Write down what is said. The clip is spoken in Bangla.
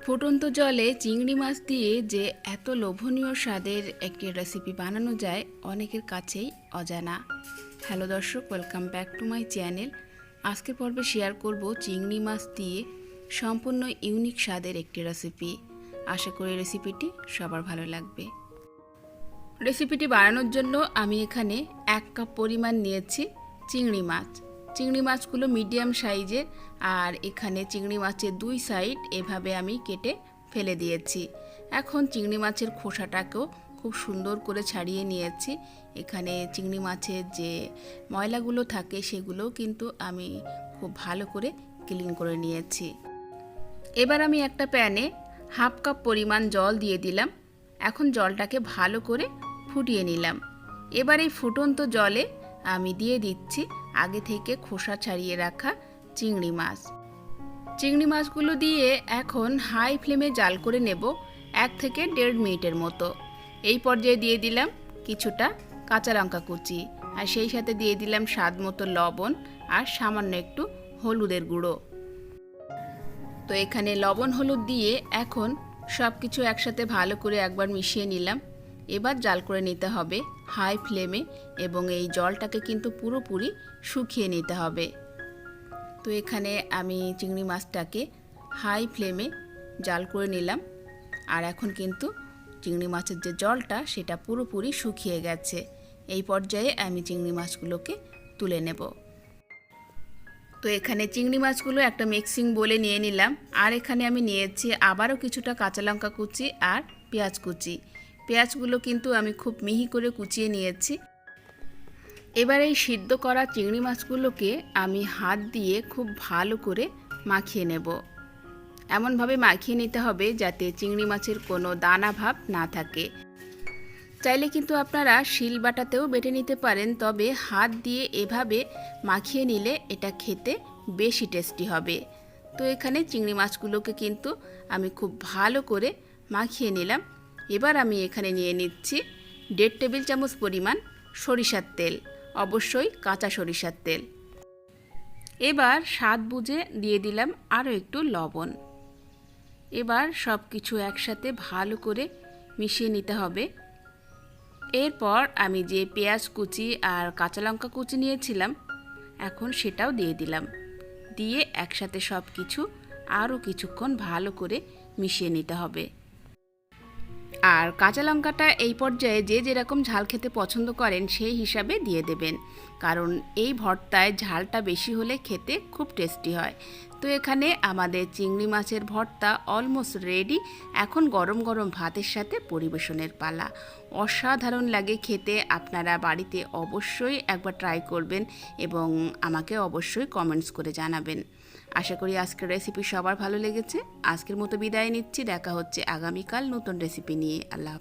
ফুটন্ত জলে চিংড়ি মাছ দিয়ে যে এত লোভনীয় স্বাদের একটি রেসিপি বানানো যায় অনেকের কাছেই অজানা। হ্যালো দর্শক, welcome back to my channel. আজকের পর্বে শেয়ার করব চিংড়ি মাছ দিয়ে সম্পূর্ণ ইউনিক স্বাদের একটি রেসিপি। আশা করি রেসিপিটি সবার ভালো লাগবে। রেসিপিটি বানানোর জন্য আমি এখানে 1 কাপ পরিমাণ নিয়েছি চিংড়ি মাছ। চিংড়ি মাছগুলো মিডিয়াম সাইজের, আর এখানে চিংড়ি মাছের 2 সাইড এভাবে আমি কেটে ফেলে দিয়েছি। এখন চিংড়ি মাছের খোসাটাকেও খুব সুন্দর করে ছাড়িয়ে নিয়েছি। এখানে চিংড়ি মাছের যে ময়লাগুলো থাকে সেগুলোও কিন্তু আমি খুব ভালো করে ক্লিন করে নিয়েছি। এবার আমি একটা প্যানে 1/2 কাপ পরিমাণ জল দিয়ে দিলাম। এখন জলটাকে ভালো করে ফুটিয়ে নিলাম। এবার এই ফুটন্ত জলে আমি দিয়ে দিচ্ছি আগে থেকে খোসা ছাড়িয়ে রাখা চিংড়ি মাছ। চিংড়ি মাছগুলো দিয়ে এখন হাই ফ্লেমে জাল করে নেব 1 থেকে 1.5 মিনিটের মতো। এই পর্যায়ে দিয়ে দিলাম কিছুটা কাঁচা লঙ্কা কুচি, আর সেই সাথে দিয়ে দিলাম স্বাদ মতো লবণ আর সামান্য একটু হলুদের গুঁড়ো। তো এখানে লবণ হলুদ দিয়ে এখন সব কিছু একসাথে ভালো করে একবার মিশিয়ে নিলাম। এবার জাল করে নিতে হবে হাই ফ্লেমে, এবং এই জলটাকে কিন্তু পুরোপুরি শুকিয়ে নিতে হবে। তো এখানে আমি চিংড়ি মাছটাকে হাই ফ্লেমে জাল করে নিলাম, আর এখন কিন্তু চিংড়ি মাছের যে জলটা সেটা পুরোপুরি শুকিয়ে গেছে। এই পর্যায়ে আমি চিংড়ি মাছগুলোকে তুলে নেব। তো এখানে চিংড়ি মাছগুলো একটা মিক্সিং বলে নিয়ে নিলাম, আর এখানে আমি নিয়েছি আবারও কিছুটা কাঁচা লঙ্কা কুচি আর পেঁয়াজ কুচি। পেঁয়াজগুলো কিন্তু আমি খুব মিহি করে কুচিয়ে নিয়েছি। এবার এই সিদ্ধ করা চিংড়ি মাছগুলোকে আমি হাত দিয়ে খুব ভালো করে মাখিয়ে নেব। এমনভাবে মাখিয়ে নিতে হবে যাতে চিংড়ি মাছের কোনো দানা ভাব না থাকে। চাইলে কিন্তু আপনারা শিলবাটাতেও বেটে নিতে পারেন, তবে হাত দিয়ে এভাবে মাখিয়ে নিলে এটা খেতে বেশি টেস্টি হবে। তো এখানে চিংড়ি মাছগুলোকে কিন্তু আমি খুব ভালো করে মাখিয়ে নিলাম। এবার আমি এখানে নিয়ে নিচ্ছি 1.5 টেবিল চামচ পরিমাণ সরিষার তেল, অবশ্যই কাঁচা সরিষার তেল। এবার স্বাদ বুঝে দিয়ে দিলাম আরও একটু লবণ। এবার সব কিছু একসাথে ভালো করে মিশিয়ে নিতে হবে। এরপর আমি যে পেঁয়াজ কুচি আর কাঁচা লঙ্কা কুচি নিয়েছিলাম এখন সেটাও দিয়ে দিলাম। দিয়ে একসাথে সব কিছু আরও কিছুক্ষণ ভালো করে মিশিয়ে নিতে হবে। আর কাঁচা লঙ্কাটা এই পর্যায়ে যে যেরকম ঝাল খেতে পছন্দ করেন সেই হিসাবে দিয়ে দেবেন, কারণ এই ভর্তায় ঝালটা বেশি হলে খেতে খুব টেস্টি হয়। তো এখানে আমাদের চিংড়ি মাছের ভর্তা অলমোস্ট রেডি। এখন গরম গরম ভাতের সাথে পরিবেশনের পালা। অসাধারণ লাগে খেতে। আপনারা বাড়িতে অবশ্যই একবার ট্রাই করবেন এবং আমাকে অবশ্যই কমেন্টস করে জানাবেন। আশা করি আজকের রেসিপি সবার ভালো লেগেছে। আজকের মতো বিদায় নিচ্ছি। দেখা হচ্ছে আগামীকাল নতুন রেসিপি নিয়ে। আল্লাহ।